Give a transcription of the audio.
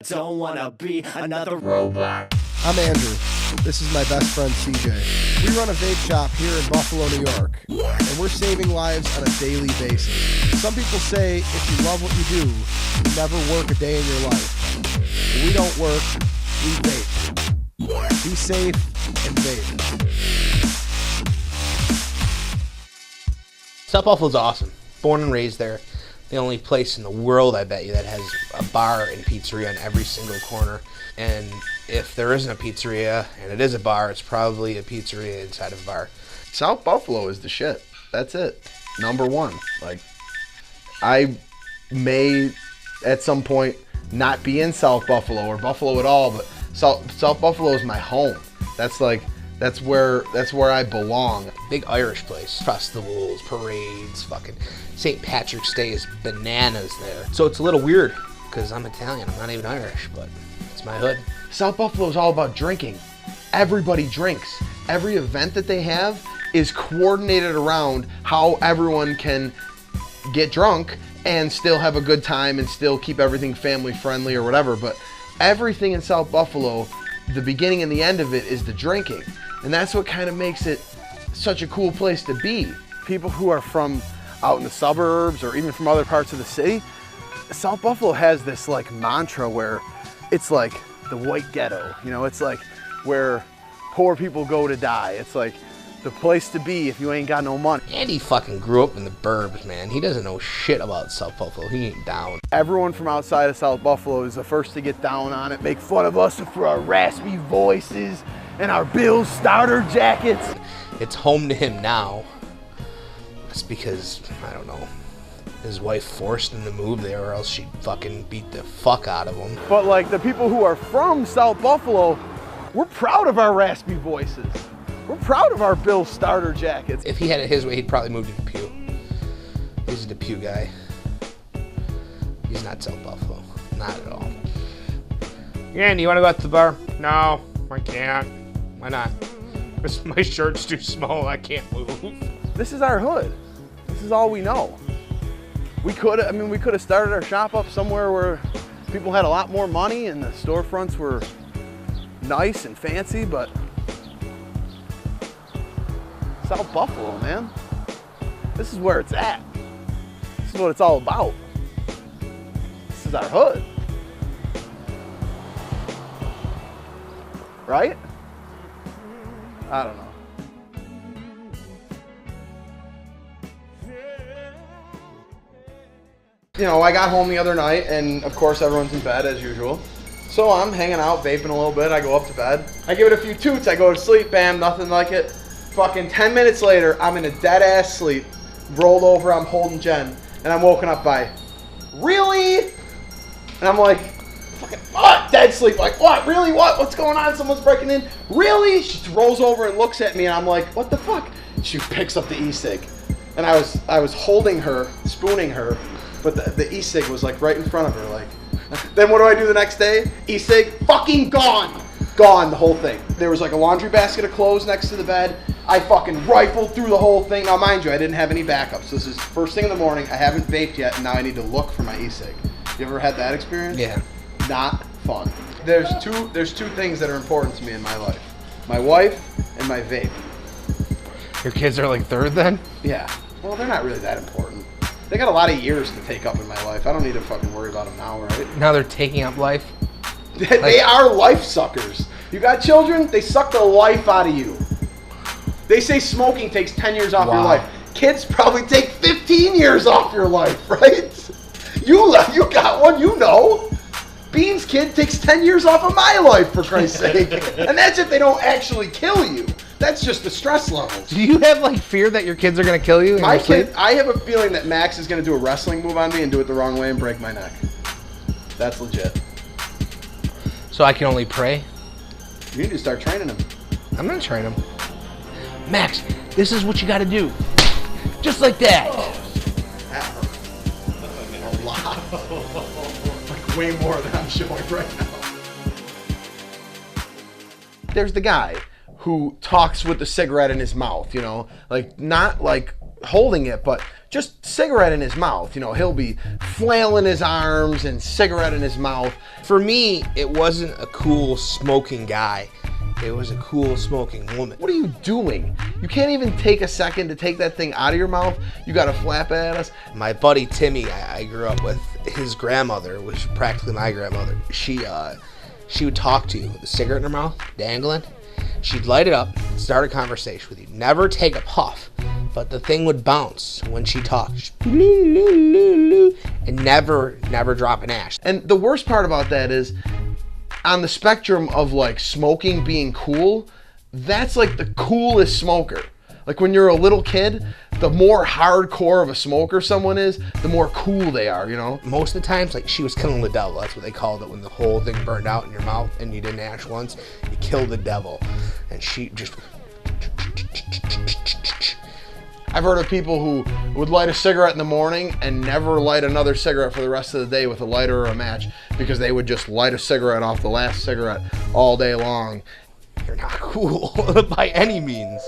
Don't wanna be another robot. I'm Andrew. This is my best friend CJ. We run a vape shop here in Buffalo, New York, and we're saving lives on a daily basis. Some people say if you love what you do, you never work a day in your life. But we don't work, we vape. Be safe and vape. South Buffalo's awesome. Born and raised there. The only place in the world, I bet you, that has a bar and pizzeria on every single corner. And if there isn't a pizzeria and it is a bar, it's probably a pizzeria inside of a bar. South Buffalo is the shit. That's it. Number one. Like, I may at some point not be in South Buffalo or Buffalo at all, but South Buffalo is my home. That's where I belong. Big Irish place. Festivals, parades, fucking St. Patrick's Day is bananas there. So it's a little weird because I'm Italian. I'm not even Irish, but it's my hood. South Buffalo is all about drinking. Everybody drinks. Every event that they have is coordinated around how everyone can get drunk and still have a good time and still keep everything family friendly or whatever. But everything in South Buffalo, the beginning and the end of it is the drinking. And that's what kind of makes it such a cool place to be. People who are from out in the suburbs or even from other parts of the city, South Buffalo has this like mantra where it's like the white ghetto, you know, it's like where poor people go to die. It's like the place to be if you ain't got no money. Andy fucking grew up in the burbs, man. He doesn't know shit about South Buffalo. He ain't down. Everyone from outside of South Buffalo is the first to get down on it, make fun of us for our raspy voices and our Bill starter jackets. It's home to him now. That's because, I don't know, his wife forced him to move there or else she'd fucking beat the fuck out of him. But like the people who are from South Buffalo, we're proud of our raspy voices. We're proud of our Bill starter jackets. If he had it his way, he'd probably move to Depew. He's a Depew guy. He's not South Buffalo. Not at all. Andy, you want to go out to the bar? No, I can't. Why not? Because my shirt's too small. I can't move. This is our hood. This is all we know. We could have started our shop up somewhere where people had a lot more money and the storefronts were nice and fancy, but South Buffalo, man. This is where it's at. This is what it's all about. This is our hood. Right? I don't know. You know, I got home the other night and of course everyone's in bed as usual. So I'm hanging out, vaping a little bit, I go up to bed. I give it a few toots, I go to sleep, bam, nothing like it. Fucking 10 minutes later, I'm in a dead ass sleep, rolled over, I'm holding Jen, and I'm woken up by, really? And I'm like, fucking, what? Dead sleep, like, what? Really? What? What's going on? Someone's breaking in? Really? She rolls over and looks at me, and I'm like, what the fuck? She picks up the e-cig, and I was holding her, spooning her, but the e-cig was like right in front of her, like. Then what do I do the next day? E-cig, fucking gone. Gone, the whole thing. There was like a laundry basket of clothes next to the bed. I fucking rifled through the whole thing. Now mind you, I didn't have any backups. This is first thing in the morning. I haven't vaped yet, and now I need to look for my e-cig. You ever had that experience? Yeah. Not fun. There's two things that are important to me in my life. My wife and my vape. Your kids are like third then? Yeah. Well, they're not really that important. They got a lot of years to take up in my life. I don't need to fucking worry about them now, right? Now they're taking up life? They are life suckers. You got children, they suck the life out of you. They say smoking takes 10 years off your life. Kids probably take 15 years off your life, right? You got one, you know. Bean's kid takes 10 years off of my life, for Christ's sake. And that's if they don't actually kill you. That's just the stress levels. Do you have like fear that your kids are gonna kill you? My kid, I have a feeling that Max is gonna do a wrestling move on me and do it the wrong way and break my neck. That's legit. So I can only pray? You need to start training him. I'm gonna train him. Max, this is what you gotta do. Just like that. That hurt. A lot. Like way more than I'm showing right now. There's the guy who talks with the cigarette in his mouth, you know, like not like holding it, but just cigarette in his mouth. You know, he'll be flailing his arms and cigarette in his mouth. For me, it wasn't a cool smoking guy. It was a cool smoking woman. What are you doing? You can't even take a second to take that thing out of your mouth. You got to flap it at us. My buddy Timmy, I grew up with, his grandmother was practically my grandmother. She would talk to you with a cigarette in her mouth, dangling. She'd light it up, start a conversation with you. Never take a puff, but the thing would bounce when she talked. And never drop an ash. And the worst part about that is, on the spectrum of like smoking being cool, that's like the coolest smoker. Like when you're a little kid, the more hardcore of a smoker someone is, the more cool they are, you know? Most of the times, like, she was killing the devil. That's what they called it when the whole thing burned out in your mouth and you didn't ash once. You killed the devil. And she just... I've heard of people who would light a cigarette in the morning and never light another cigarette for the rest of the day with a lighter or a match, because they would just light a cigarette off the last cigarette all day long. You're not cool by any means.